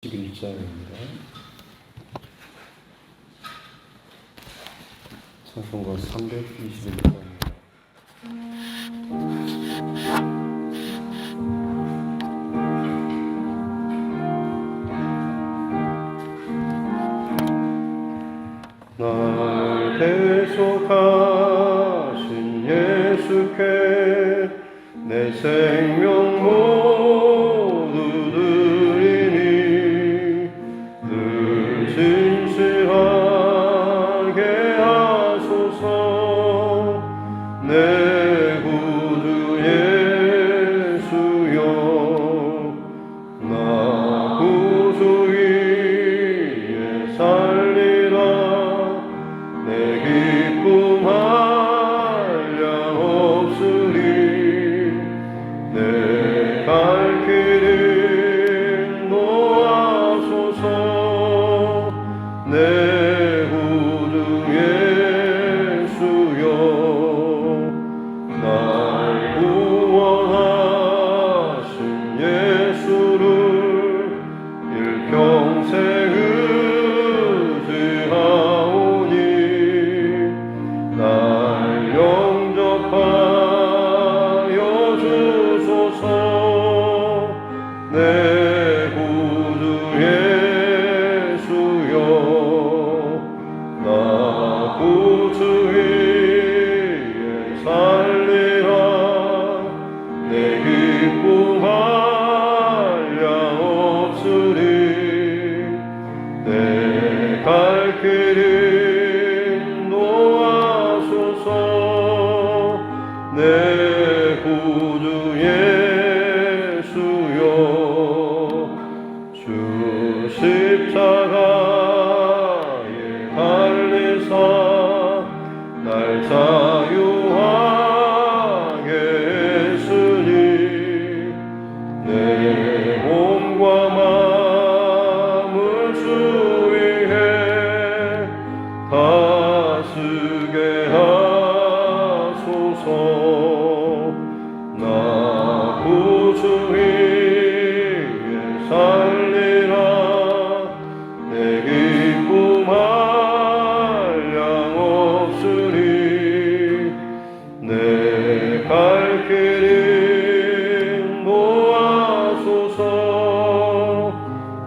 11장입니다. 찬송가 321장입니다. 날 대속하신 예수께 내 생명 모두 드리니 늘 진실하게 하소서. 내 구주 예수여, 나 구주 위에 살리라. 내 기쁨 한량 없으리. 내 갈 길을 인도하소서. 내 구주 예수여, 날 구원하신 예수를 일평생 의지하오니 날 영접하여 주소서. 내 구주 예수여, 나 구주 위에 살리라. 내 기쁨 한량 없으리. 내 갈 길을 인도하소서. 내 구주 예수여, 주 십자가에 달리사 날 자유하게 했으니 내 몸과 마음을 주 위해 다스게 하소서. 나 구주 위에 살리라. 내 기쁨 한량 없으리. 내 갈 길을 인도하소서.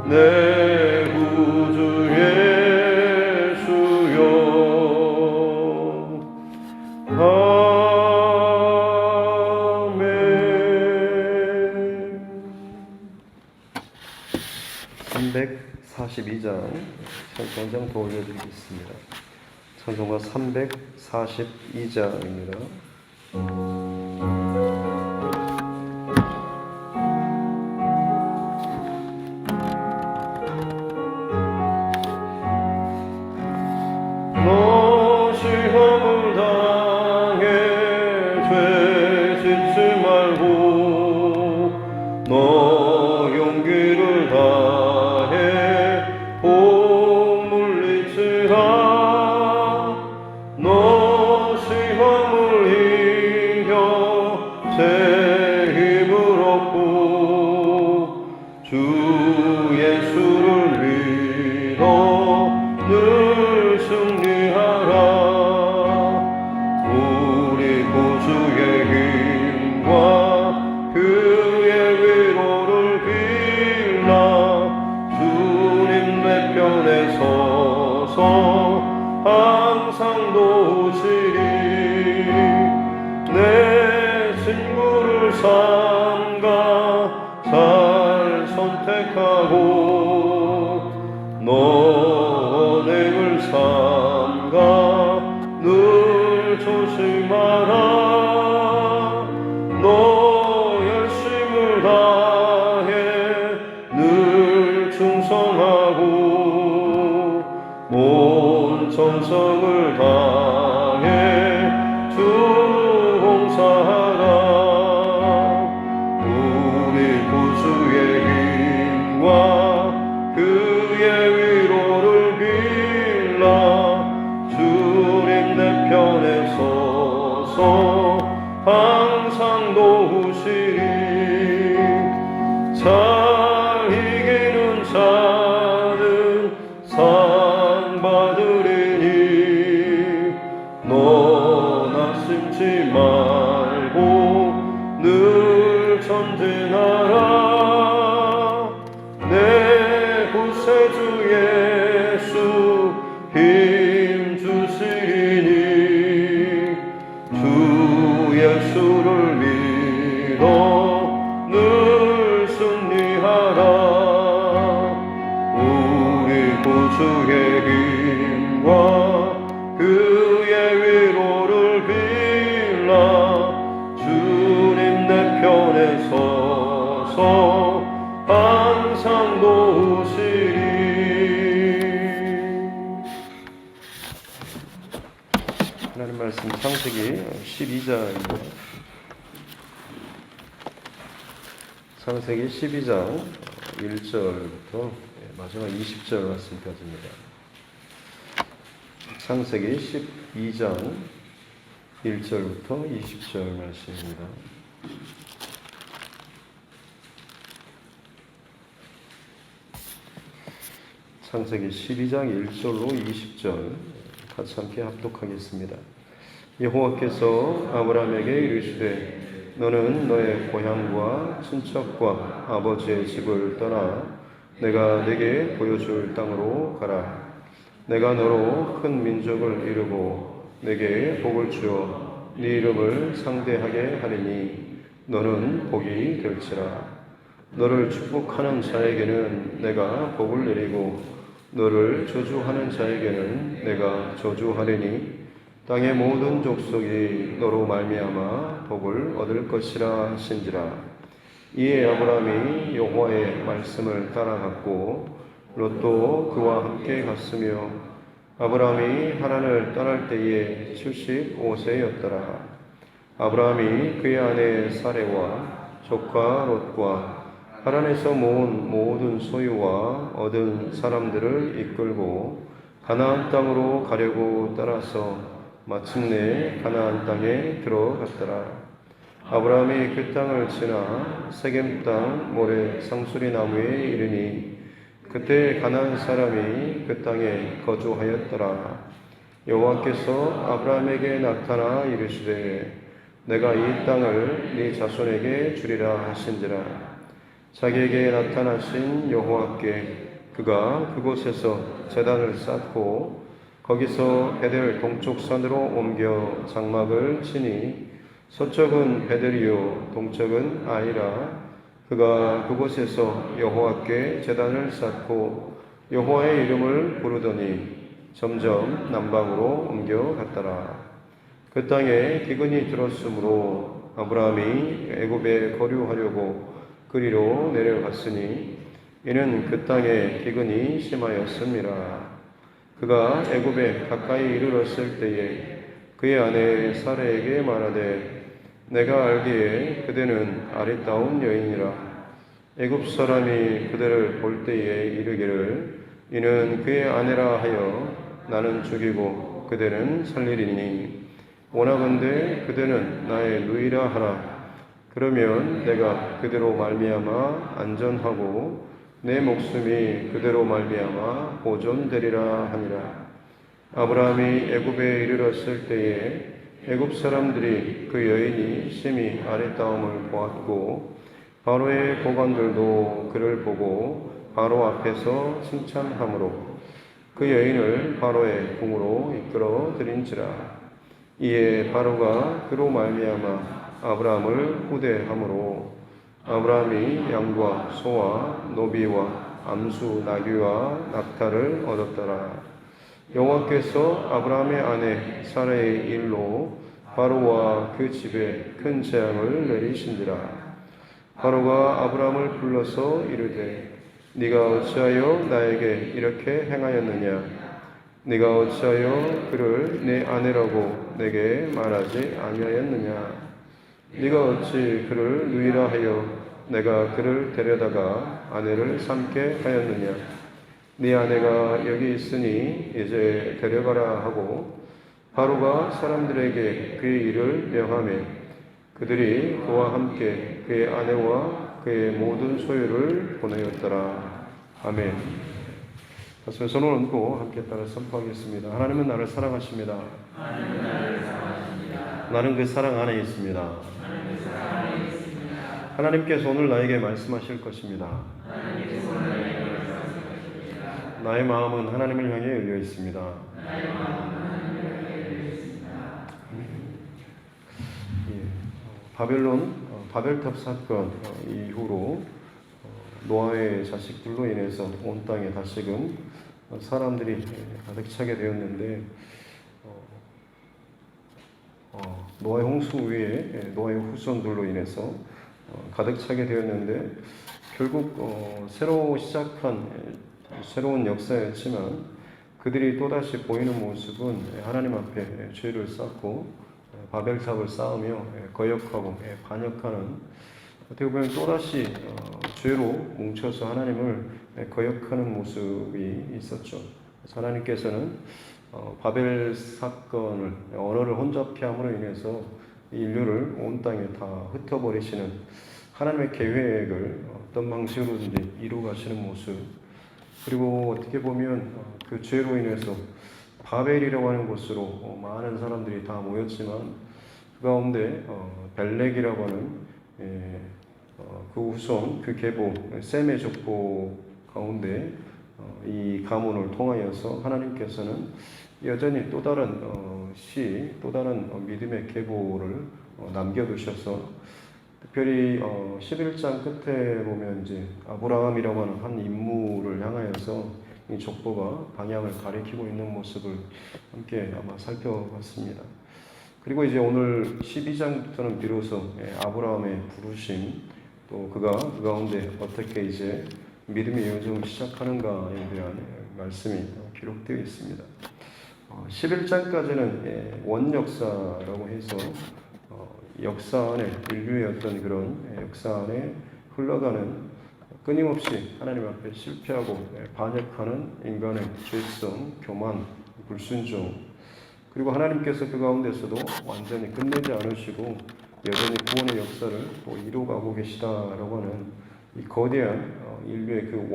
내 구주 예수여, 아멘. 342장 찬송장 더 올려드리겠습니다. 찬송가 342장입니다. 너 시험을 당해 죄 짓지 말고 너 용기를 다해 복 물리치라. 너 시험을 이겨 새 힘을 얻고 주 예수를 믿어 늘 승리하라. 우리 구주의 힘과 그의 위로를 빌라. 주님 내 편에 서서 항상 도우시리. 내 친구를 삼가 잘 선택하고 너행을 삼가 늘 조심하라. 너 열심을 다해 늘 충성하고 온 정성을 다해 주 봉사하라. 우리 구주의 힘과 그의 위로를 빌라. 주님 내 편에 서서 항상 도우시리. 잘 이기는 자 구세주 예수 힘 주시리니 주 예수를 믿어 늘 승리하라. 우리 구주의 힘과 그의 위로를 빌라 주님 내 편에 서서 항상 도우시리. 하나님 말씀 창세기 12장입니다. 창세기 12장 1절부터 마지막 20절 말씀까지입니다. 창세기 12장 1절부터 20절 말씀입니다. 창세기 12장 1절로 20절 같이 함께 합독하겠습니다. 여호와께서 아브라함에게 이르시되 너는 너의 고향과 친척과 아버지의 집을 떠나 내가 네게 보여줄 땅으로 가라. 내가 너로 큰 민족을 이루고 네게 복을 주어 네 이름을 상대하게 하리니 너는 복이 될지라. 너를 축복하는 자에게는 내가 복을 내리고 너를 저주하는 자에게는 내가 저주하리니 땅의 모든 족속이 너로 말미암아 복을 얻을 것이라 하신지라. 이에 아브라함이 여호와의 말씀을 따라갔고 롯도 그와 함께 갔으며 아브라함이 하란을 떠날 때에 75세였더라. 아브라함이 그의 아내 사레와 조카 롯과 하란에서 모은 모든 소유와 얻은 사람들을 이끌고 가나안 땅으로 가려고 떠나서 마침내 가나안 땅에 들어갔더라. 아브라함이 그 땅을 지나 세겜 땅 모래 상수리 나무에 이르니 그때 가나안 사람이 그 땅에 거주하였더라. 여호와께서 아브라함에게 나타나 이르시되 내가 이 땅을 네 자손에게 주리라 하신지라. 자기에게 나타나신 여호와께 그가 그곳에서 제단을 쌓고 거기서 베델 동쪽 산으로 옮겨 장막을 치니 서쪽은 베델이요 동쪽은 아이라. 그가 그곳에서 여호와께 제단을 쌓고 여호와의 이름을 부르더니 점점 남방으로 옮겨갔더라. 그 땅에 기근이 들었으므로 아브라함이 애굽에 거류하려고 그리로 내려갔으니 이는 그 땅에 기근이 심하였습니다. 그가 애굽에 가까이 이르렀을 때에 그의 아내 사레에게 말하되 내가 알기에 그대는 아리따운 여인이라. 애굽 사람이 그대를 볼 때에 이르기를 이는 그의 아내라 하여 나는 죽이고 그대는 살리리니 원하건대 그대는 나의 누이라 하라. 그러면 내가 그대로 말미암아 안전하고 내 목숨이 그대로 말미암아 보존되리라 하니라. 아브라함이 애굽에 이르렀을 때에 애굽 사람들이 그 여인이 심히 아리따움을 보았고 바로의 고관들도 그를 보고 바로 앞에서 칭찬하므로 그 여인을 바로의 궁으로 이끌어 들인지라. 이에 바로가 그로 말미암아 아브라함을 후대함으로 아브라함이 양과 소와 노비와 암수 나귀와 낙타를 얻었더라. 여호와께서 아브라함의 아내 사라의 일로 바로와 그 집에 큰 재앙을 내리신지라. 바로가 아브라함을 불러서 이르되 네가 어찌하여 나에게 이렇게 행하였느냐. 네가 어찌하여 그를 내 아내라고 내게 말하지 아니하였느냐. 네가 어찌 그를 누이라 하여 내가 그를 데려다가 아내를 삼게 하였느냐. 네 아내가 여기 있으니 이제 데려가라 하고 바로가 사람들에게 그의 일을 명하매 그들이 그와 함께 그의 아내와 그의 모든 소유를 보내었더라. 아멘. 가슴에 손을 얹고 함께 따라 선포하겠습니다. 하나님은 나를 사랑하십니다. 나는 그 사랑 안에 있습니다. 하나님께서 오늘 나에게 말씀하실 것입니다. 나의 마음은 하나님을 향해 열려 있습니다. 예, 바벨탑 사건 이후로 노아의 자식들로 인해서 온 땅에 다시금 사람들이 가득 차게 되었는데 노아의 홍수 위에 노아의 후손들로 인해서 가득 차게 되었는데 결국 새로 시작한 새로운 역사였지만 그들이 또다시 보이는 모습은 하나님 앞에 죄를 쌓고 바벨탑을 쌓으며 거역하고 반역하는, 어떻게 보면 또다시 죄로 뭉쳐서 하나님을 거역하는 모습이 있었죠. 그래서 하나님께서는 바벨 사건을, 언어를 혼잡케 함으로 인해서 인류를 온 땅에 다 흩어버리시는 하나님의 계획을 어떤 방식으로든지 이루어 가시는 모습, 그리고 어떻게 보면 그 죄로 인해서 바벨이라고 하는 곳으로 많은 사람들이 다 모였지만 그 가운데 벨렉이라고 하는 그 후손, 그 계보, 셈의 족보 가운데 이 가문을 통하여서 하나님께서는 여전히 또 다른 또 다른 믿음의 계보를 남겨두셔서, 특별히 11장 끝에 보면 이제 아브라함이라고 하는 한 인물을 향하여서 이 족보가 방향을 가리키고 있는 모습을 함께 아마 살펴봤습니다. 그리고 이제 오늘 12장부터는 비로소 아브라함의 부르심, 또 그가 그 가운데 어떻게 이제 믿음의 여정을 시작하는가에 대한 말씀이 기록되어 있습니다. 11장까지는 원역사라고 해서 역사 안에, 인류의 어떤 그런 역사 안에 흘러가는 끊임없이 하나님 앞에 실패하고 반역하는 인간의 죄성, 교만, 불순종, 그리고 하나님께서 그 가운데서도 완전히 끝내지 않으시고 여전히 구원의 역사를 또 이루어가고 계시다라고 하는 이 거대한 인류의 그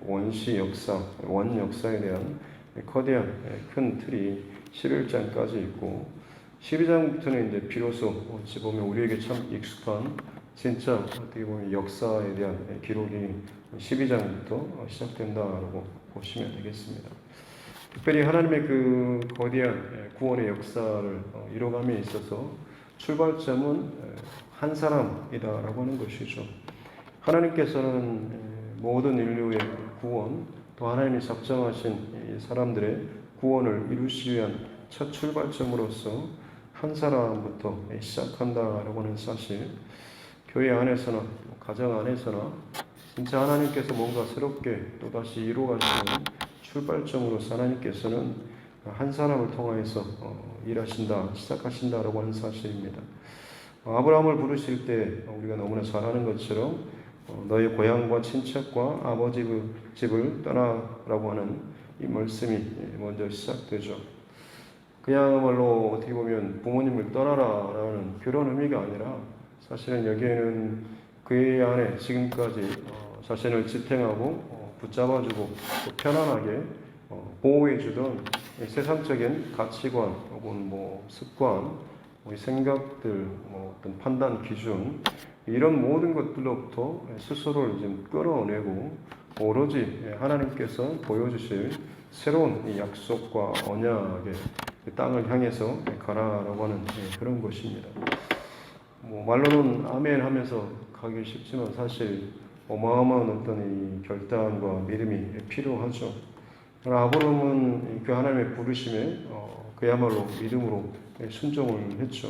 원시 역사, 원 역사에 대한 거대한 큰 틀이 11장까지 있고, 12장부터는 이제 비로소 어찌 보면 우리에게 참 익숙한 진짜 어떻게 보면 역사에 대한 기록이 12장부터 시작된다라고 보시면 되겠습니다. 특별히 하나님의 그 거대한 구원의 역사를 이뤄감에 있어서 출발점은 한 사람이다라고 하는 것이죠. 하나님께서는 모든 인류의 구원, 또 하나님이 작정하신 사람들의 구원을 이루시기 위한 첫 출발점으로서 한 사람부터 시작한다라고 하는 사실, 교회 안에서나 가정 안에서나 진짜 하나님께서 뭔가 새롭게 또다시 이루어가시는 출발점으로서 하나님께서는 한 사람을 통하여서 일하신다, 시작하신다라고 하는 사실입니다. 아브라함을 부르실 때 우리가 너무나 잘 아는 것처럼 너의 고향과 친척과 아버지 집을 떠나라고 하는 이 말씀이 먼저 시작되죠. 그야말로 어떻게 보면 부모님을 떠나라라는 그런 의미가 아니라, 사실은 여기에는 그의 안에 지금까지 자신을 지탱하고 붙잡아주고 또 편안하게 보호해주던 세상적인 가치관 혹은 습관, 생각들, 어떤 판단 기준, 이런 모든 것들로부터 스스로를 좀 끌어내고 오로지 하나님께서 보여주실 새로운 약속과 언약의 땅을 향해서 가라라고 하는 그런 것입니다. 말로는 아멘 하면서 가기 쉽지만 사실 어마어마한 어떤 이 결단과 믿음이 필요하죠. 아브라함은 그 하나님의 부르심에 그야말로 믿음으로 순종을 했죠.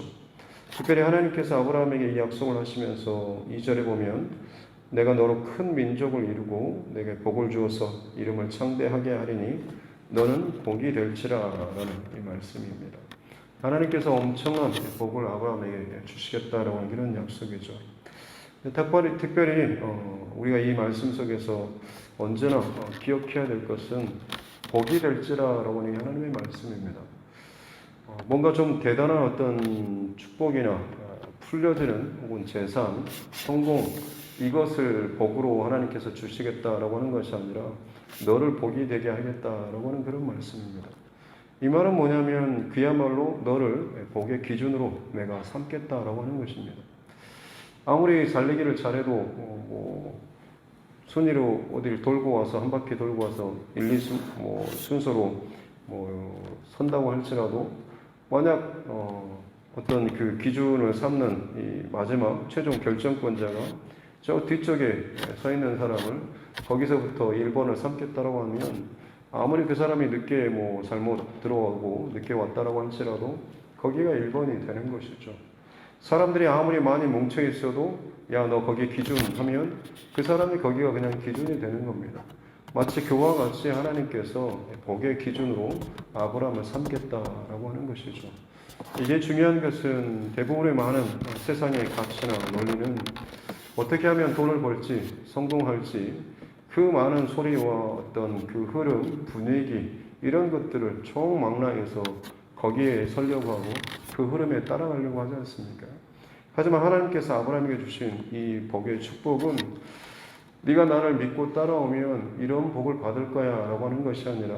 특별히 하나님께서 아브라함에게 이 약속을 하시면서 2절에 보면 내가 너로 큰 민족을 이루고 내게 복을 주어서 이름을 창대하게 하리니 너는 복이 될지라라는 이 말씀입니다. 하나님께서 엄청난 복을 아브라함에게 주시겠다라고 하는 그런 약속이죠. 특별히 우리가 이 말씀 속에서 언제나 기억해야 될 것은 복이 될지라라고 하는 하나님의 말씀입니다. 뭔가 좀 대단한 어떤 축복이나 풀려지는 혹은 재산, 성공, 이것을 복으로 하나님께서 주시겠다라고 하는 것이 아니라 너를 복이 되게 하겠다라고 하는 그런 말씀입니다. 이 말은 뭐냐면 그야말로 너를 복의 기준으로 내가 삼겠다라고 하는 것입니다. 아무리 살리기를 잘해도 순위로 어디를 돌고 와서 한 바퀴 돌고 와서 1, 2 순서로 선다고 할지라도 만약 어떤 그 기준을 삼는 이 마지막 최종 결정권자가 저 뒤쪽에 서 있는 사람을 거기서부터 1번을 삼겠다라고 하면 아무리 그 사람이 늦게 잘못 들어오고 늦게 왔다라고 할지라도 거기가 1번이 되는 것이죠. 사람들이 아무리 많이 뭉쳐 있어도 야, 너 거기 기준 하면 그 사람이 거기가 그냥 기준이 되는 겁니다. 마치 그와 같이 하나님께서 복의 기준으로 아브라함을 삼겠다라고 하는 것이죠. 이게 중요한 것은 대부분의 많은 세상의 가치나 논리는 어떻게 하면 돈을 벌지, 성공할지 그 많은 소리와 어떤 그 흐름, 분위기 이런 것들을 총망라해서 거기에 서려고 하고 그 흐름에 따라가려고 하지 않습니까? 하지만 하나님께서 아브라함에게 주신 이 복의 축복은 네가 나를 믿고 따라오면 이런 복을 받을 거야 라고 하는 것이 아니라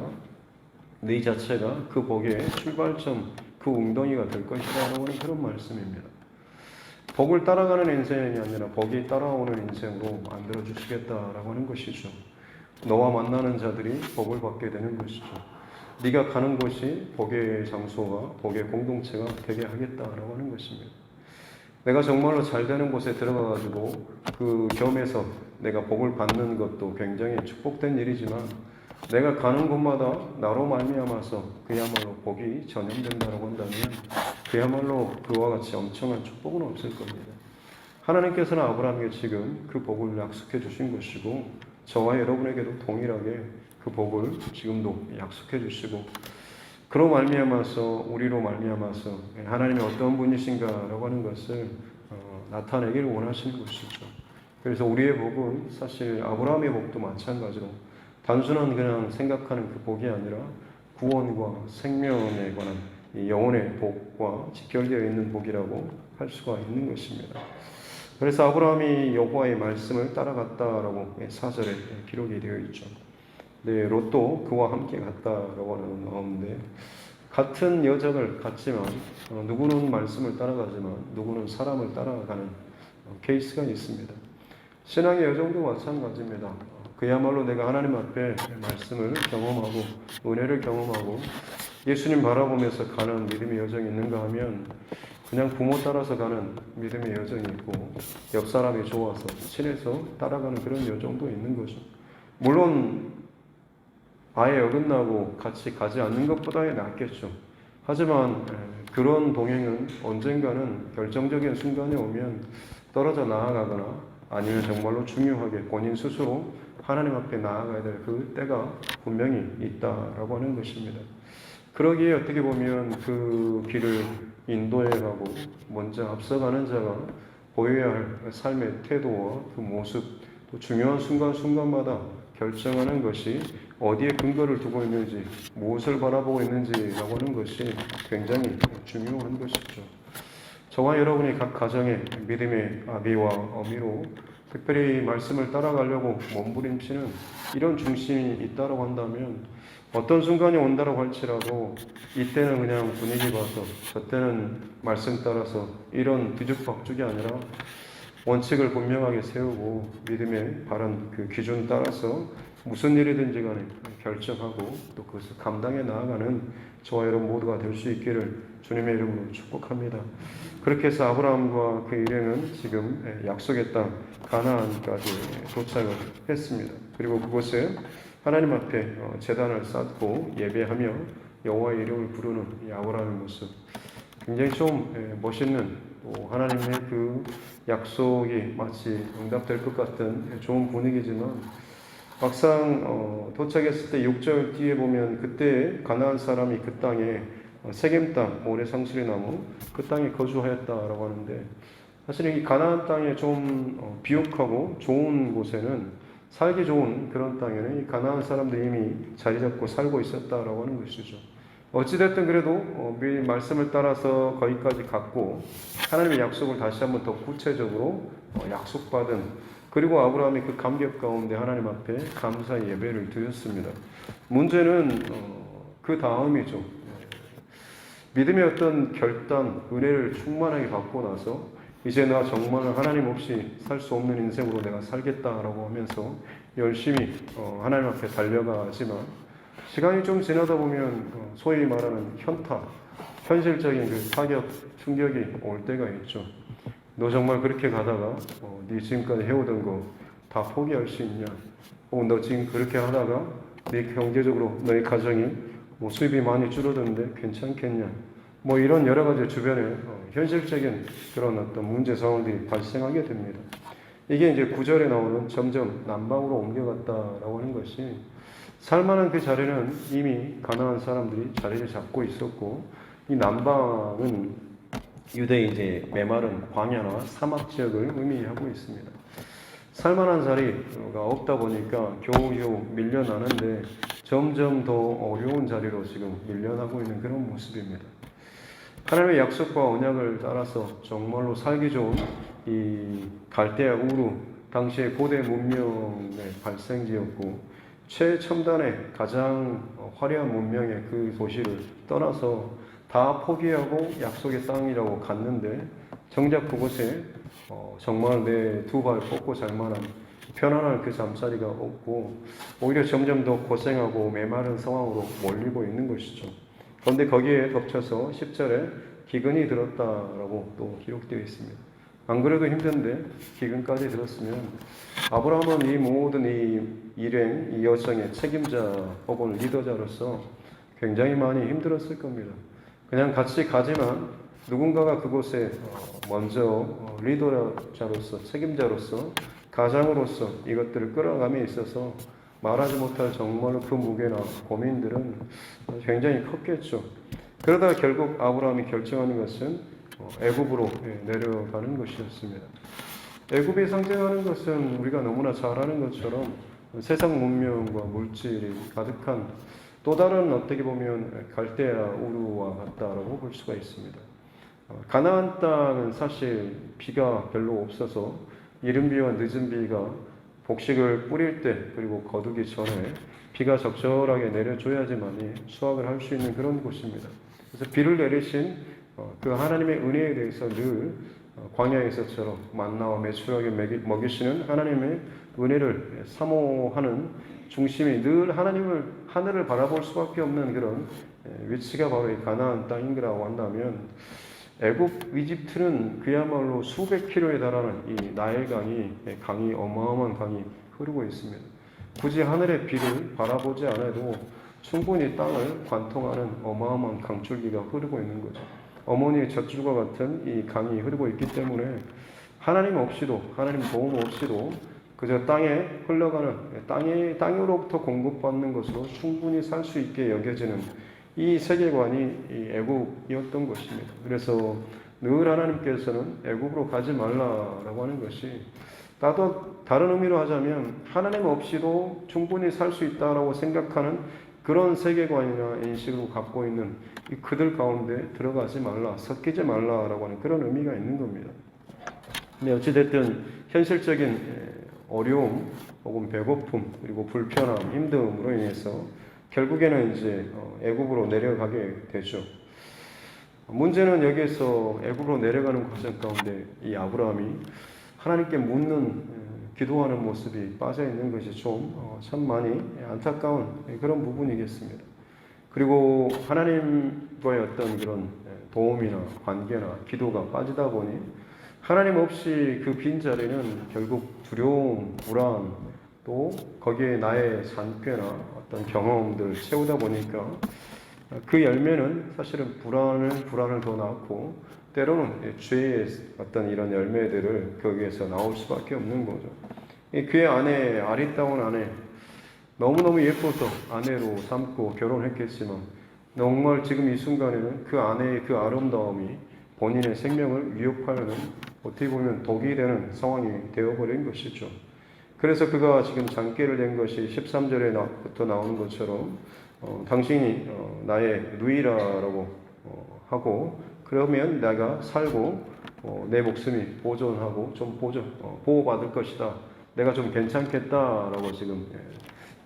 네 자체가 그 복의 출발점, 그 웅덩이가 될 것이다 라고 하는 그런 말씀입니다. 복을 따라가는 인생이 아니라 복이 따라오는 인생으로 만들어 주시겠다라고 하는 것이죠. 너와 만나는 자들이 복을 받게 되는 것이죠. 네가 가는 곳이 복의 장소가 복의 공동체가 되게 하겠다라고 하는 것입니다. 내가 정말로 잘 되는 곳에 들어가가지고 그 겸해서 내가 복을 받는 것도 굉장히 축복된 일이지만 내가 가는 곳마다 나로 말미암아서 그야말로 복이 전염된다고 한다면 그야말로 그와 같이 엄청난 축복은 없을 겁니다. 하나님께서는 아브라함에게 지금 그 복을 약속해 주신 것이고 저와 여러분에게도 동일하게 그 복을 지금도 약속해 주시고 그로 말미암아서 우리로 말미암아서 하나님이 어떤 분이신가라고 하는 것을 나타내기를 원하시는 것이죠. 그래서 우리의 복은 사실 아브라함의 복도 마찬가지로 단순한 그냥 생각하는 그 복이 아니라 구원과 생명에 관한 이 영혼의 복과 직결되어 있는 복이라고 할 수가 있는 것입니다. 그래서 아브라함이 여호와의 말씀을 따라갔다라고 4절에 기록이 되어 있죠. 네, 롯도 그와 함께 갔다라고 하는 나오는데 같은 여정을 갔지만 누구는 말씀을 따라가지만 누구는 사람을 따라가는 케이스가 있습니다. 신앙의 여정도 마찬가지입니다. 그야말로 내가 하나님 앞에 말씀을 경험하고 은혜를 경험하고 예수님 바라보면서 가는 믿음의 여정이 있는가 하면 그냥 부모 따라서 가는 믿음의 여정이 있고 옆 사람이 좋아서 친해서 따라가는 그런 여정도 있는 거죠. 물론 아예 어긋나고 같이 가지 않는 것보다는 낫겠죠. 하지만 그런 동행은 언젠가는 결정적인 순간에 오면 떨어져 나아가거나 아니면 정말로 중요하게 본인 스스로 하나님 앞에 나아가야 될 그 때가 분명히 있다라고 하는 것입니다. 그러기에 어떻게 보면 그 길을 인도해 가고 먼저 앞서가는 자가 보여야 할 삶의 태도와 그 모습, 또 중요한 순간순간마다 결정하는 것이 어디에 근거를 두고 있는지, 무엇을 바라보고 있는지라고 하는 것이 굉장히 중요한 것이죠. 저와 여러분이 각 가정의 믿음의 아비와 어미로 특별히 말씀을 따라가려고 몸부림치는 이런 중심이 있다고 한다면 어떤 순간이 온다고 할지라도 이때는 그냥 분위기 봐서 저때는 말씀 따라서 이런 뒤죽박죽이 아니라 원칙을 분명하게 세우고 믿음의 바른 그 기준 따라서 무슨 일이든지 간에 결정하고 또 그것을 감당해 나아가는 저와 여러분 모두가 될 수 있기를 주님의 이름으로 축복합니다. 그렇게 해서 아브라함과 그 일행은 지금 약속의 땅 가나안까지 도착을 했습니다. 그리고 그곳에 하나님 앞에 제단을 쌓고 예배하며 여호와의 이름을 부르는 이 아브라함의 모습 굉장히 좀 멋있는 또 하나님의 그 약속이 마치 응답될 것 같은 좋은 분위기지만 막상 도착했을 때 6절 뒤에 보면 그때 가나안 사람이 그 땅에 세겜 땅, 모래 상수리 나무 그 땅에 거주하였다라고 하는데 사실 이 가나안 땅에 좀 비옥하고 좋은 곳에는 살기 좋은 그런 땅에는 이 가나안 사람들이 이미 자리 잡고 살고 있었다라고 하는 것이죠. 어찌됐든 그래도 미리 말씀을 따라서 거기까지 갔고 하나님의 약속을 다시 한번 더 구체적으로 약속받은 그리고 아브라함이 그 감격 가운데 하나님 앞에 감사 예배를 드렸습니다. 문제는 그 다음이죠. 믿음의 어떤 결단, 은혜를 충만하게 받고 나서 이제 나 정말 하나님 없이 살 수 없는 인생으로 내가 살겠다라고 하면서 열심히 하나님 앞에 달려가지만 시간이 좀 지나다 보면 소위 말하는 현타, 현실적인 그 타격, 충격이 올 때가 있죠. 너 정말 그렇게 가다가 네 지금까지 해오던 거 다 포기할 수 있냐? 혹은 너 지금 그렇게 하다가 네 경제적으로 너의 가정이 수입이 많이 줄어드는데 괜찮겠냐? 이런 여러 가지 주변에 현실적인 그런 어떤 문제 상황들이 발생하게 됩니다. 이게 이제 9절에 나오는 점점 남방으로 옮겨갔다라고 하는 것이 살만한 그 자리는 이미 가나안 사람들이 자리를 잡고 있었고 이 남방은 유대의 이제 메마른 광야나 사막 지역을 의미하고 있습니다. 살만한 자리가 없다 보니까 겨우겨우 밀려나는데 점점 더 어려운 자리로 지금 밀려나고 있는 그런 모습입니다. 하나님의 약속과 언약을 따라서 정말로 살기 좋은 이 갈대아 우루, 당시의 고대 문명의 발생지였고 최첨단의 가장 화려한 문명의 그 도시를 떠나서 다 포기하고 약속의 땅이라고 갔는데 정작 그곳에 정말 내 두 발 뻗고 잘 만한 편안한 그 잠자리가 없고 오히려 점점 더 고생하고 메마른 상황으로 몰리고 있는 것이죠. 그런데 거기에 덧쳐서 10절에 기근이 들었다라고 또 기록되어 있습니다. 안 그래도 힘든데 기근까지 들었으면 아브라함은 이 모든 이 일행, 이 여정의 책임자 혹은 리더자로서 굉장히 많이 힘들었을 겁니다. 그냥 같이 가지만 누군가가 그곳에 먼저 리더자로서 책임자로서 가장으로서 이것들을 끌어감에 있어서 말하지 못할 정말로 그 무게나 고민들은 굉장히 컸겠죠. 그러다 결국 아브라함이 결정하는 것은 애굽으로 내려가는 것이었습니다. 애굽이 상징하는 것은 우리가 너무나 잘 아는 것처럼 세상 문명과 물질이 가득한 또 다른 어떻게 보면 갈대아 우루와 같다라고 볼 수가 있습니다. 가나안 땅은 사실 비가 별로 없어서 이른 비와 늦은 비가 곡식을 뿌릴 때 그리고 거두기 전에 비가 적절하게 내려줘야지만이 수확을 할 수 있는 그런 곳입니다. 그래서 비를 내리신 그 하나님의 은혜에 대해서 늘 광야에서처럼 만나와 메추라기 먹이시는 하나님의 은혜를 사모하는 중심이 늘 하늘을 바라볼 수밖에 없는 그런 위치가 바로 이 가나안 땅인가라고 한다면 애굽, 이집트는 그야말로 수백 킬로에 달하는 이 나일 강이 어마어마한 강이 흐르고 있습니다. 굳이 하늘의 비를 바라보지 않아도 충분히 땅을 관통하는 어마어마한 강줄기가 흐르고 있는 거죠. 어머니의 젖줄과 같은 이 강이 흐르고 있기 때문에 하나님 도움 없이도 그저 땅에 흘러가는 땅으로부터 공급받는 것으로 충분히 살 수 있게 여겨지는 이 세계관이 이 애굽이었던 것입니다. 그래서 늘 하나님께서는 애굽으로 가지 말라라고 하는 것이 다른 의미로 하자면 하나님 없이도 충분히 살 수 있다라고 생각하는 그런 세계관이나 인식을 갖고 있는 그들 가운데 들어가지 말라, 섞이지 말라라고 하는 그런 의미가 있는 겁니다. 근데 어찌됐든 현실적인 어려움 혹은 배고픔 그리고 불편함, 힘듦으로 인해서 결국에는 이제 애굽으로 내려가게 되죠. 문제는 여기에서 애굽으로 내려가는 과정 가운데 이 아브라함이 하나님께 기도하는 모습이 빠져 있는 것이 참 많이 안타까운 그런 부분이겠습니다. 그리고 하나님과의 어떤 그런 도움이나 관계나 기도가 빠지다 보니 하나님 없이 그 빈자리는 결국 두려움, 불안, 또 거기에 나의 잔꾀나 어떤 경험들을 채우다 보니까 그 열매는 사실은 불안을 더 낳고 때로는 죄의 어떤 이런 열매들을 거기에서 나올 수밖에 없는 거죠. 그의 아내, 아리따운 아내, 너무너무 예뻐서 아내로 삼고 결혼했겠지만 정말 지금 이 순간에는 그 아내의 그 아름다움이 본인의 생명을 위협하는 어떻게 보면 독이 되는 상황이 되어버린 것이죠. 그래서 그가 지금 잔꾀를 낸 것이 13절에부터 나오는 것처럼 당신이 나의 누이라라고 하고 그러면 내가 살고 내 목숨이 보존하고 좀 보호받을 것이다. 내가 좀 괜찮겠다라고 지금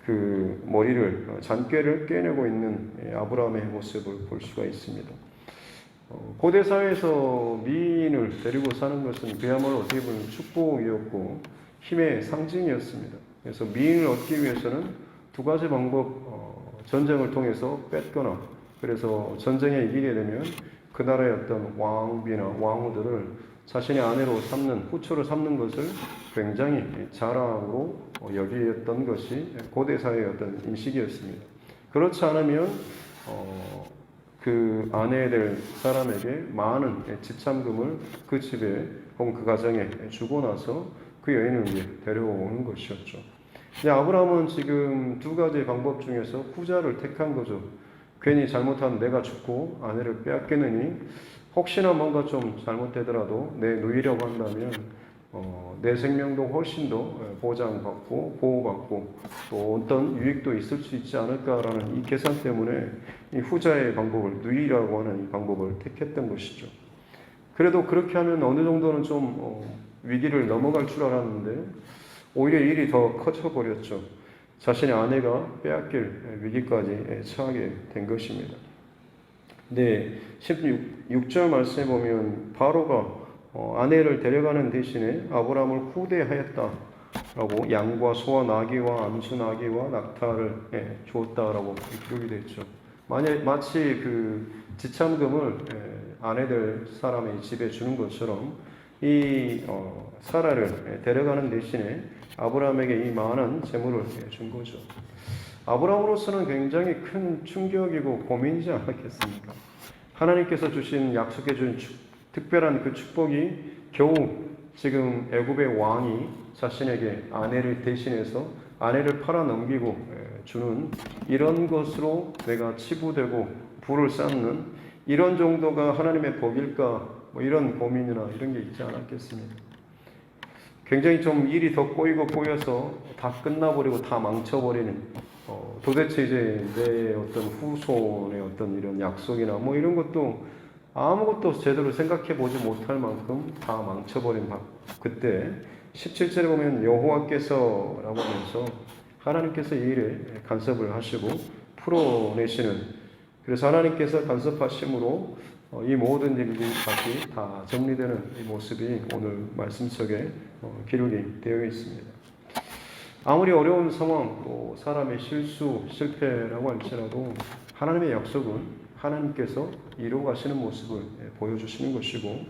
그 머리를 잔꾀를 꿰내고 있는 아브라함의 모습을 볼 수가 있습니다. 고대 사회에서 미인을 데리고 사는 것은 그야말로 어떻게 보면 축복이었고 힘의 상징이었습니다. 그래서 미인을 얻기 위해서는 두 가지 방법, 전쟁을 통해서 뺏거나, 그래서 전쟁에 이기게 되면 그 나라의 어떤 왕비나 왕후들을 자신의 아내로 삼는, 후처로 삼는 것을 굉장히 자랑으로 여기었던 것이 고대 사회의 어떤 인식이었습니다. 그렇지 않으면 그 아내에 될 사람에게 많은 지참금을 그 집에 혹은 그 가정에 주고 나서 그 여인을 이제 데려오는 것이었죠. 아브라함은 지금 두 가지 방법 중에서 후자를 택한 거죠. 괜히 잘못한 내가 죽고 아내를 빼앗기느니 혹시나 뭔가 좀 잘못되더라도 내 누이라고 한다면 내 생명도 훨씬 더 보장받고 보호받고 또 어떤 유익도 있을 수 있지 않을까라는 이 계산 때문에 이 후자의 방법을, 누이라고 하는 이 방법을 택했던 것이죠. 그래도 그렇게 하면 어느 정도는 좀 위기를 넘어갈 줄 알았는데 오히려 일이 더 커져버렸죠. 자신의 아내가 빼앗길 위기까지 처하게 된 것입니다. 네, 16절 말씀에 보면 바로가 아내를 데려가는 대신에 아브라함을 후대하였다라고 양과 소와 나귀와 암수 나귀와 낙타를 주었다라고 기록이 되어 있죠. 마치 그 지참금을 아내들 사람의 집에 주는 것처럼 이 사라를 데려가는 대신에 아브라함에게 이 많은 재물을 준 거죠. 아브라함으로서는 굉장히 큰 충격이고 고민이지 않았겠습니까? 하나님께서 주신, 약속해 준 특별한 그 축복이 겨우 지금 애굽의 왕이 자신에게 아내를 대신해서 아내를 팔아 넘기고 주는 이런 것으로 내가 치부되고 부를 쌓는 이런 정도가 하나님의 복일까, 뭐 이런 고민이나 이런 게 있지 않았겠습니까? 굉장히 좀 일이 더 꼬여서 다 끝나버리고 다 망쳐버리는, 도대체 이제 내 어떤 후손의 어떤 이런 약속이나 뭐 이런 것도 아무것도 제대로 생각해 보지 못할 만큼 다 망쳐버린 그때 17절에 보면 여호와께서라고 하면서 하나님께서 이 일에 간섭을 하시고 풀어내시는, 그래서 하나님께서 간섭하심으로 이 모든 일들이 다시 다 정리되는 이 모습이 오늘 말씀 속에 기록이 되어 있습니다. 아무리 어려운 상황, 또 사람의 실수, 실패라고 할지라도 하나님의 약속은 하나님께서 이루어 가시는 모습을 보여주시는 것이고,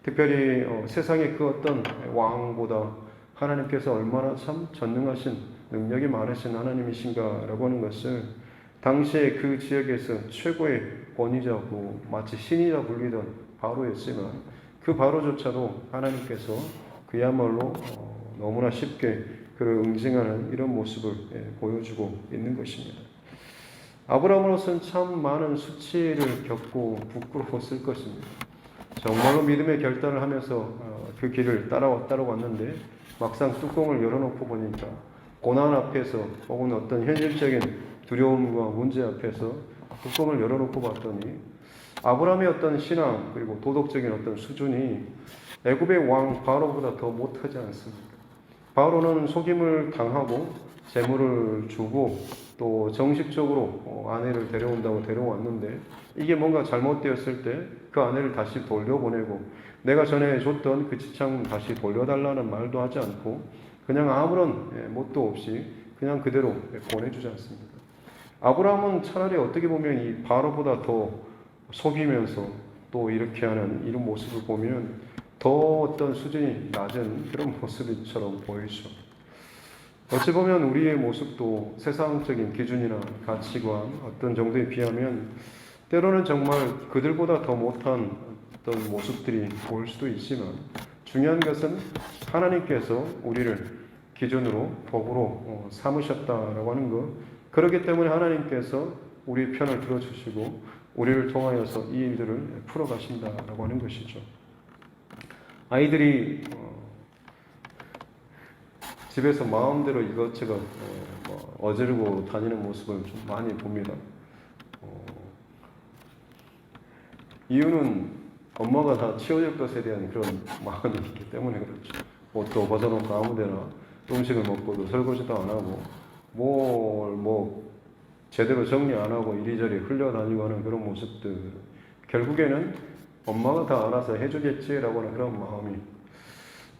특별히 세상의 그 어떤 왕보다 하나님께서 얼마나 참 전능하신, 능력이 많으신 하나님이신가라고 하는 것을 당시에 그 지역에서 최고의 권위자고 마치 신이라 불리던 바로였지만 그 바로조차도 하나님께서 그야말로 너무나 쉽게 그를 응징하는 이런 모습을 보여주고 있는 것입니다. 아브라함으로서는 참 많은 수치를 겪고 부끄러웠을 것입니다. 정말로 믿음의 결단을 하면서 그 길을 따라왔는데 막상 뚜껑을 열어놓고 보니까 고난 앞에서 혹은 어떤 현실적인 두려움과 문제 앞에서 뚜껑을 열어놓고 봤더니 아브라함의 어떤 신앙 그리고 도덕적인 어떤 수준이 애굽의 왕 바로보다 더 못하지 않습니까? 바로는 속임을 당하고 재물을 주고 또 정식적으로 아내를 데려온다고 데려왔는데 이게 뭔가 잘못되었을 때 그 아내를 다시 돌려보내고 내가 전에 줬던 그 지참금 다시 돌려달라는 말도 하지 않고 그냥 아무런 뭣도 없이 그냥 그대로 보내주지 않습니까? 아브라함은 차라리 어떻게 보면 이 바로보다 더 속이면서 또 이렇게 하는 이런 모습을 보면 더 어떤 수준이 낮은 그런 모습처럼 보이죠. 어찌 보면 우리의 모습도 세상적인 기준이나 가치관 어떤 정도에 비하면 때로는 정말 그들보다 더 못한 어떤 모습들이 보일 수도 있지만 중요한 것은 하나님께서 우리를 기준으로 법으로 삼으셨다라고 하는 것, 그렇기 때문에 하나님께서 우리 편을 들어주시고 우리를 통하여서 이 일들을 풀어가신다라고 하는 것이죠. 아이들이 집에서 마음대로 이것저것 어지르고 다니는 모습을 좀 많이 봅니다. 이유는 엄마가 다 치워줄 것에 대한 그런 마음이 있기 때문에 그렇죠. 옷도 벗어놓고 아무데나 음식을 먹고도 설거지도 안 하고 제대로 정리 안 하고 이리저리 흘려다니고 하는 그런 모습들, 결국에는 엄마가 다 알아서 해주겠지라고 하는 그런 마음이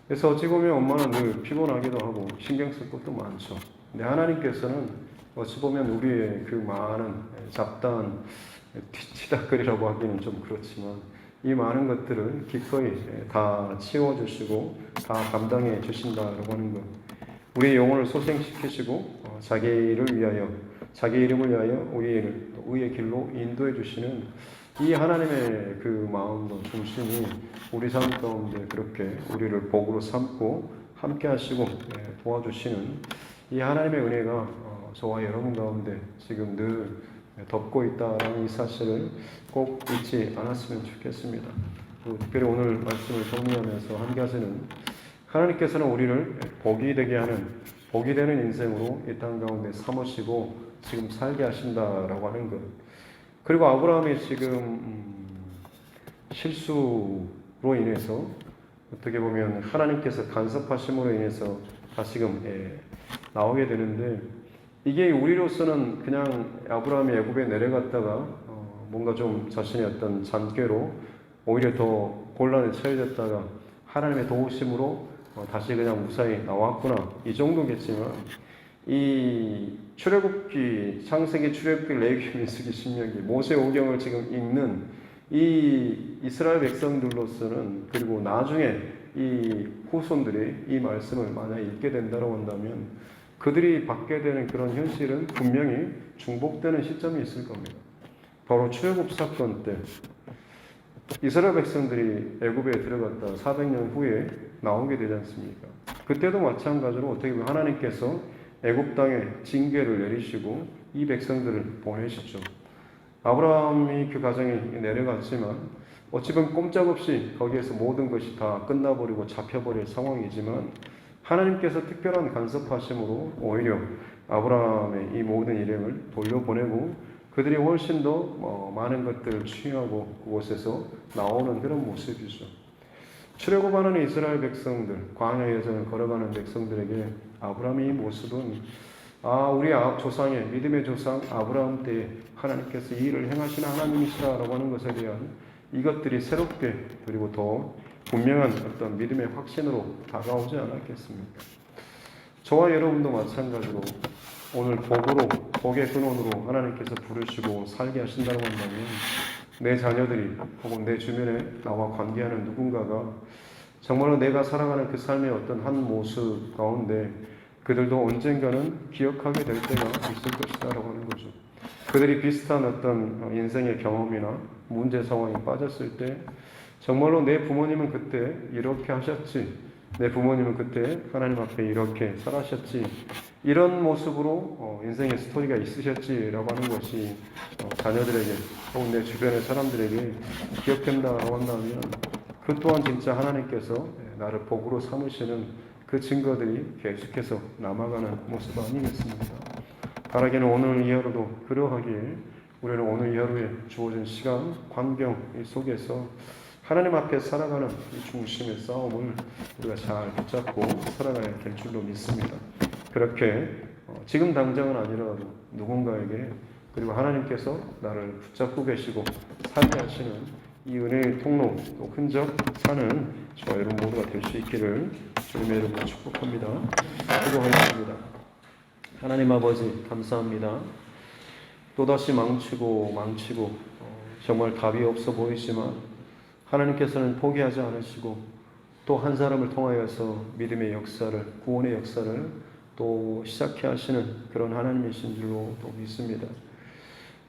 그래서 어찌 보면 엄마는 늘 피곤하기도 하고 신경 쓸 것도 많죠. 근데 하나님께서는 어찌 보면 우리의 그 많은 잡다한 뒤치다거리라고 하기는 좀 그렇지만 이 많은 것들을 기꺼이 다 치워주시고 다 감당해 주신다라고 하는 것. 우리의 영혼을 소생시키시고 자기 일을 위하여 자기 이름을 위하여 우리를 의의 길로 인도해 주시는 이 하나님의 그 마음도 중심이 우리 삶 가운데 그렇게 우리를 복으로 삼고 함께 하시고 도와주시는 이 하나님의 은혜가 저와 여러분 가운데 지금 늘 덮고 있다라는 이 사실을 꼭 잊지 않았으면 좋겠습니다. 특별히 오늘 말씀을 정리하면서 한 가지는 하나님께서는 우리를 복이 되게 하는 복이 되는 인생으로 이 땅 가운데 삼으시고 지금 살게 하신다라고 하는 것. 그리고 아브라함이 지금 실수로 인해서 어떻게 보면 하나님께서 간섭하심으로 인해서 다시금 나오게 되는데 이게 우리로서는 그냥 아브라함이 애굽에 내려갔다가 뭔가 좀 자신의 어떤 잔꾀로 오히려 더 곤란에 처해졌다가 하나님의 도우심으로 다시 그냥 무사히 나왔구나 이 정도겠지만 이 출애굽기, 창세기, 출애굽기, 레위기, 민수기, 신명기, 모세오경을 지금 읽는 이 이스라엘 백성들로서는 그리고 나중에 이 후손들이 이 말씀을 만약 읽게 된다고 한다면 그들이 받게 되는 그런 현실은 분명히 중복되는 시점이 있을 겁니다. 바로 출애굽 사건 때 이스라엘 백성들이 애굽에 들어갔다 400년 후에 나오게 되지 않습니까? 그때도 마찬가지로 어떻게 보면 하나님께서 애굽 땅에 징계를 내리시고 이 백성들을 보내시죠. 아브라함이 그 가정에 내려갔지만 어찌 보면 꼼짝없이 거기에서 모든 것이 다 끝나버리고 잡혀버릴 상황이지만 하나님께서 특별한 간섭하심으로 오히려 아브라함의 이 모든 일행을 돌려보내고 그들이 훨씬 더 많은 것들을 취하고 그곳에서 나오는 그런 모습이죠. 출애굽하는 이스라엘 백성들, 광야 여정을 걸어가는 백성들에게 아브라함의 이 모습은 우리 조상의 믿음의 조상 아브라함 때에 하나님께서 이 일을 행하시는 하나님이시라라고 하는 것에 대한 이것들이 새롭게 그리고 더 분명한 어떤 믿음의 확신으로 다가오지 않았겠습니까? 저와 여러분도 마찬가지로 오늘 복의 근원으로 하나님께서 부르시고 살게 하신다고 한다면 내 자녀들이 혹은 내 주변에 나와 관계하는 누군가가 정말로 내가 살아가는 그 삶의 어떤 한 모습 가운데 그들도 언젠가는 기억하게 될 때가 있을 것이다라고 하는 거죠. 그들이 비슷한 어떤 인생의 경험이나 문제 상황에 빠졌을 때 정말로 내 부모님은 그때 이렇게 하셨지, 내 부모님은 그때 하나님 앞에 이렇게 살아셨지, 이런 모습으로 인생의 스토리가 있으셨지라고 하는 것이 자녀들에게 혹은 내 주변의 사람들에게 기억된다고 한다면 그 또한 진짜 하나님께서 나를 복으로 삼으시는 그 증거들이 계속해서 남아가는 모습 아니겠습니까? 바라기는 오늘 이하로도 그러하길 우리는 오늘 이하루에 주어진 시간, 환경 속에서 하나님 앞에 살아가는 이 중심의 싸움을 우리가 잘 붙잡고 살아가야 될 줄로 믿습니다. 그렇게 지금 당장은 아니라도 누군가에게 그리고 하나님께서 나를 붙잡고 계시고 살게 하시는 이 은혜의 통로 또 흔적 사는 저와 여러분 모두가 될 수 있기를 주님의 이름으로 축복합니다. 기도하겠습니다. 하나님 아버지 감사합니다. 또다시 망치고 정말 답이 없어 보이지만 하나님께서는 포기하지 않으시고 또 한 사람을 통하여서 믿음의 역사를 구원의 역사를 또 시작해 하시는 그런 하나님이신 줄로 또 믿습니다.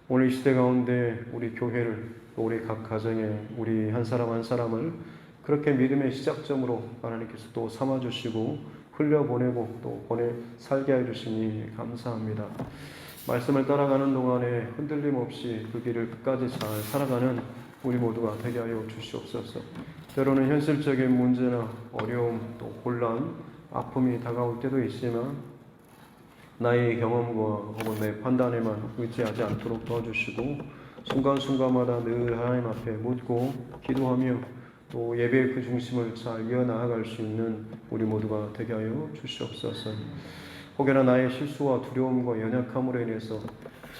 오늘 이 시대 가운데 우리 교회를 또 우리 각 가정에 우리 한 사람 한 사람을 그렇게 믿음의 시작점으로 하나님께서 또 삼아주시고 흘려보내고 또 살게 해주시니 감사합니다. 말씀을 따라가는 동안에 흔들림 없이 그 길을 끝까지 잘 살아가는 우리 모두가 되게 하여 주시옵소서. 때로는 현실적인 문제나 어려움 또 곤란, 아픔이 다가올 때도 있지만 나의 경험과 혹은 내 판단에만 의지하지 않도록 도와주시고 순간순간마다 늘 하나님 앞에 묻고 기도하며 또 예배의 그 중심을 잘 이어나갈 수 있는 우리 모두가 되게 하여 주시옵소서. 혹여나 나의 실수와 두려움과 연약함으로 인해서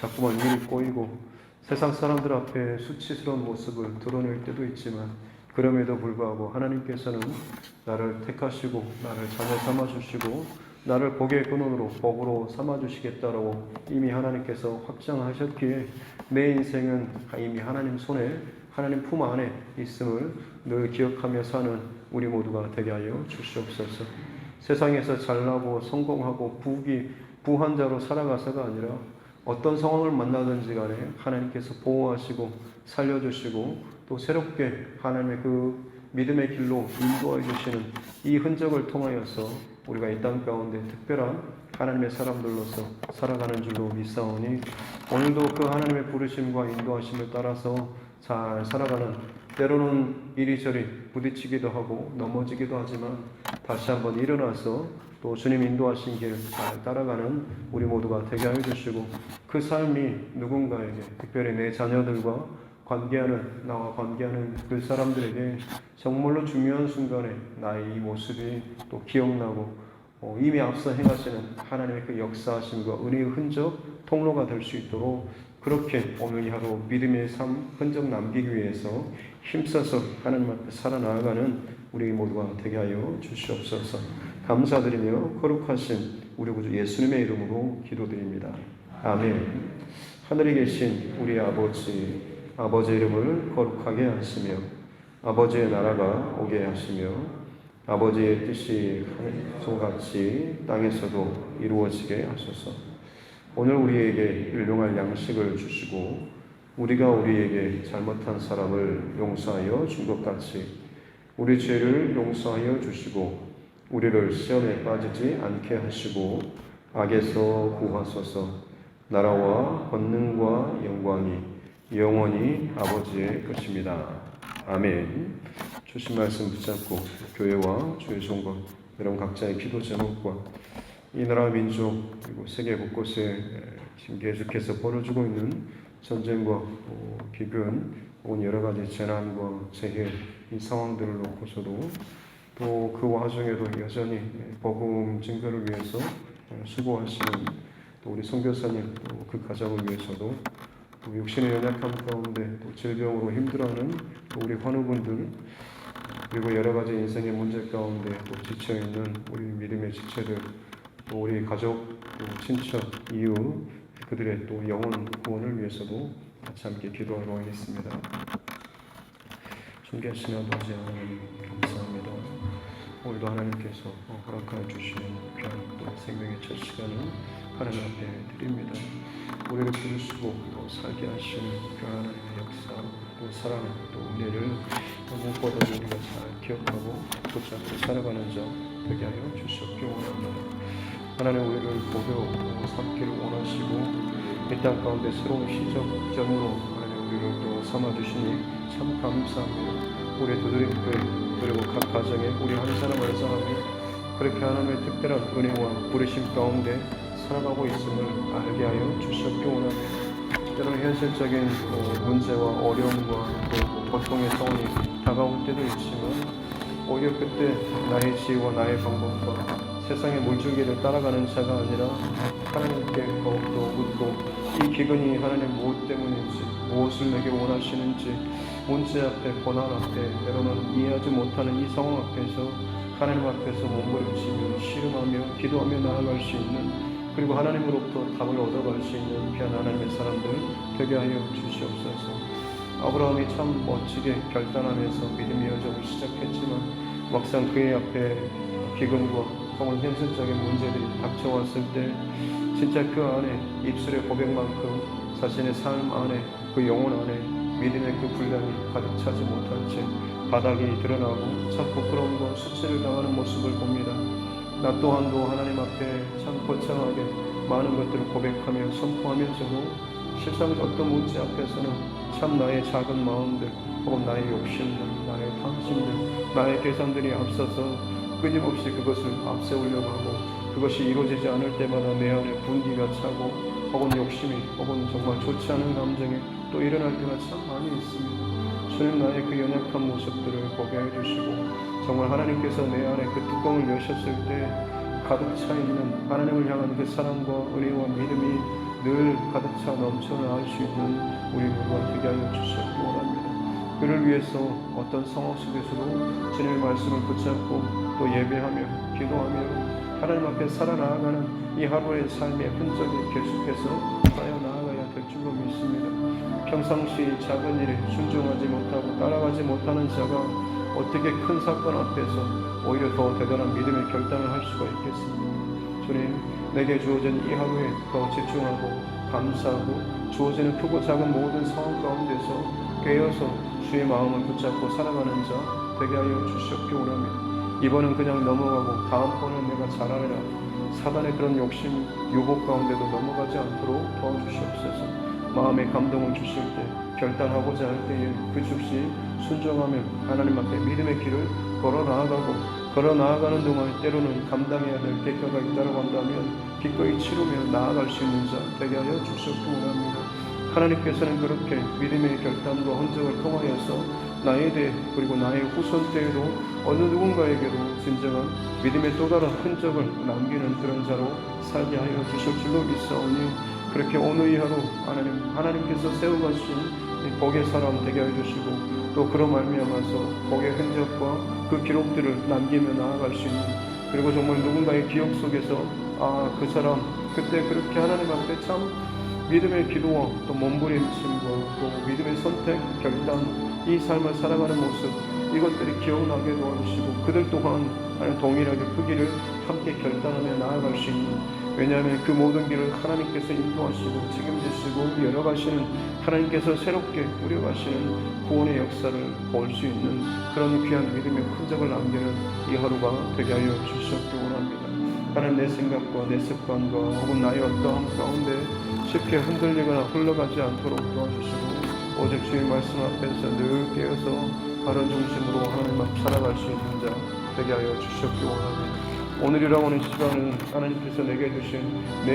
자꾸만 일이 꼬이고 세상 사람들 앞에 수치스러운 모습을 드러낼 때도 있지만 그럼에도 불구하고 하나님께서는 나를 택하시고 나를 자녀 삼아주시고 나를 복의 근원으로 복으로 삼아주시겠다라고 이미 하나님께서 확정하셨기에 내 인생은 이미 하나님 손에 하나님 품 안에 있음을 늘 기억하며 사는 우리 모두가 되게 하여 주시옵소서. 세상에서 잘나고 성공하고 부한 자로 살아가서가 아니라 어떤 상황을 만나든지 간에 하나님께서 보호하시고 살려주시고 또 새롭게 하나님의 그 믿음의 길로 인도해 주시는 이 흔적을 통하여서 우리가 이 땅 가운데 특별한 하나님의 사람들로서 살아가는 줄로 믿사오니 오늘도 그 하나님의 부르심과 인도하심을 따라서 잘 살아가는, 때로는 이리저리 부딪히기도 하고 넘어지기도 하지만 다시 한번 일어나서 또 주님 인도하신 길 잘 따라가는 우리 모두가 되게 하여 주시고 그 삶이 누군가에게, 특별히 내 자녀들과 관계하는, 나와 관계하는 그 사람들에게 정말로 중요한 순간에 나의 이 모습이 또 기억나고 이미 앞서 행하시는 하나님의 그 역사하심과 은혜의 흔적 통로가 될 수 있도록 그렇게 오늘 이 하루 믿음의 삶 흔적 남기기 위해서 힘써서 하나님 앞에 살아나가는 우리 모두가 되게 하여 주시옵소서. 감사드리며 거룩하신 우리 구주 예수님의 이름으로 기도드립니다. 아멘. 하늘에 계신 우리 아버지 이름을 거룩하게 하시며 아버지의 나라가 오게 하시며 아버지의 뜻이 하늘에서 같이 땅에서도 이루어지게 하소서. 오늘 우리에게 일용할 양식을 주시고 우리가 우리에게 잘못한 사람을 용서하여 준 것 같이 우리 죄를 용서하여 주시고 우리를 시험에 빠지지 않게 하시고 악에서 구하소서. 나라와 권능과 영광이 영원히 아버지의 것입니다. 아멘. 주신 말씀 붙잡고 교회와 주의 종과 여러분 각자의 기도 제목과 이 나라 민족 그리고 세계 곳곳에 지금 계속해서 벌어지고 있는 전쟁과 기근 혹은 여러 가지 재난과 재해 이 상황들을 놓고서도 또 그 와중에도 여전히 복음 증거를 위해서 수고하시는 또 우리 선교사님 또 그 가정을 위해서도 또 육신의 연약함 가운데 또 질병으로 힘들어하는 또 우리 환우분들 그리고 여러 가지 인생의 문제 가운데 또 지쳐있는 우리 믿음의 지체들 또 우리 가족 또 친척 이웃 그들의 또 영혼 구원을 위해서도 같이 함께 기도하러 하겠습니다. 존귀하신 아버지 하나님 감사합니다. 오늘도 하나님께서 허락하여 주시는 귀한 또 생명의 첫 시간을 하나님 앞에 드립니다. 우리를 부르시고 또 살게 하시는 그 하나님의 역사 또 사랑 또 은혜를 무엇보다도 우리가 잘 기억하고 붙잡고 살아가는 자 되게 하여 주시옵기 원합니다. 하나님 우리를 보여 삼기를 원하시고 이 땅 가운데 새로운 시점으로 하나님 우리를 또 삼아주시니 참 감사합니다. 우리 두드림 교회 그리고 각 가정에 우리 한 사람 한 사람이 그렇게 하나님의 특별한 은혜와 부르심 가운데 살아가고 있음을 알게 하여 주시옵기 원합니다. 때로는 현실적인 문제와 어려움과 또 고통의 상황이 다가올 때도 있지만 오히려 그때 나의 지혜와 나의 방법과 세상의 물줄기를 따라가는 자가 아니라 하나님께 더욱더 묻고 이 기근이 하나님 무엇 때문인지 무엇을 내게 원하시는지 문제 앞에 고난 앞에 때로는 이해하지 못하는 이 상황 앞에서 하나님 앞에서 몸부림치며 씨름하며 기도하며 나아갈 수 있는 그리고 하나님으로부터 답을 얻어갈 수 있는 귀한 하나님의 사람들 되게 하여 주시옵소서. 아브라함이 참 멋지게 결단하면서 믿음의 여정을 시작했지만 막상 그의 앞에 기근과 혹은 현실적인 문제들이 닥쳐왔을 때 진짜 그 안에 입술의 고백만큼 자신의 삶 안에 그 영혼 안에 믿음의 그 분량이 가득 차지 못한 채 바닥이 드러나고 참 부끄러움과 수치를 당하는 모습을 봅니다. 나 또한도 하나님 앞에 참 거창하게 많은 것들을 고백하며 선포하면서도 실상 어떤 문제 앞에서는 참 나의 작은 마음들 혹은 나의 욕심들, 나의 탐심들, 나의 계산들이 앞서서 끊임없이 그것을 앞세우려고 하고 그것이 이루어지지 않을 때마다 내 안에 분기가 차고 혹은 욕심이 혹은 정말 좋지 않은 감정이 또 일어날 때가 참 많이 있습니다. 주님 나의 그 연약한 모습들을 보게 해주시고 정말 하나님께서 내 안에 그 뚜껑을 여셨을 때 가득 차 있는 하나님을 향한 그 사랑과 은혜와 믿음이 늘 가득 차 넘쳐 나올 수 있는 우리 모두가 되게 하여 주시옵기 원합니다. 그를 위해서 어떤 상황 속에서도 주님의 말씀을 붙잡고 또 예배하며 기도하며 하나님 앞에 살아나가는 이 하루의 삶의 흔적이 계속해서 쌓여 나아가야 될 줄로 믿습니다. 평상시 작은 일에 순종하지 못하고 따라가지 못하는 자가 어떻게 큰 사건 앞에서 오히려 더 대단한 믿음의 결단을 할 수가 있겠습니까? 주님, 내게 주어진 이 하루에 더 집중하고 감사하고 주어지는 크고 작은 모든 상황 가운데서 깨어서 주의 마음을 붙잡고 살아가는 자 되게 하여 주시옵기 원합니다. 이번은 그냥 넘어가고 다음번은 내가 잘하리라, 사단의 그런 욕심, 유혹 가운데도 넘어가지 않도록 도와주시옵소서. 마음의 감동을 주실 때, 결단하고자 할 때에 그 즉시 순종하며 하나님 앞에 믿음의 길을 걸어 나아가는 동안 때로는 감당해야 될 대가가 있다고 한다면 기꺼이 치르며 나아갈 수 있는 자 되게 하여 주시옵기 원합니다. 하나님께서는 그렇게 믿음의 결단과 흔적을 통하여서 나에 대해 그리고 나의 후손 때에도 어느 누군가에게도 진정한 믿음의 또 다른 흔적을 남기는 그런 자로 살게 하여 주실 줄로 믿사오니 그렇게 오늘 이 하루 하나님께서 세워가신 복의 사람 되게 하여 주시고 또 그런 말미암아서 복의 흔적과 그 기록들을 남기며 나아갈 수 있는, 그리고 정말 누군가의 기억 속에서 그 사람 그때 그렇게 하나님 앞에 참 믿음의 기도와 또 몸부림침과 또 믿음의 선택, 결단, 이 삶을 살아가는 모습, 이것들이 기억나게 도와주시고 그들 또한 동일하게 그 길을 함께 결단하며 나아갈 수 있는, 왜냐하면 그 모든 길을 하나님께서 인도하시고 책임지시고 열어가시는, 하나님께서 새롭게 꾸려가시는 구원의 역사를 볼 수 있는 그런 귀한 믿음의 흔적을 남기는 이 하루가 되게 하여 주시옵기 원합니다. 하나님, 내 생각과 내 습관과 혹은 나의 어떠함 가운데 쉽게 흔들리거나 흘러가지 않도록 도와주시고 오직 주의 말씀 앞에서 늘 깨어서 바른 중심으로 하나님 앞 살아갈 수 있는 자 되게 하여 주시옵기 원합니다. 오늘이라고 하는 시간은 하나님께서 내게 주신 내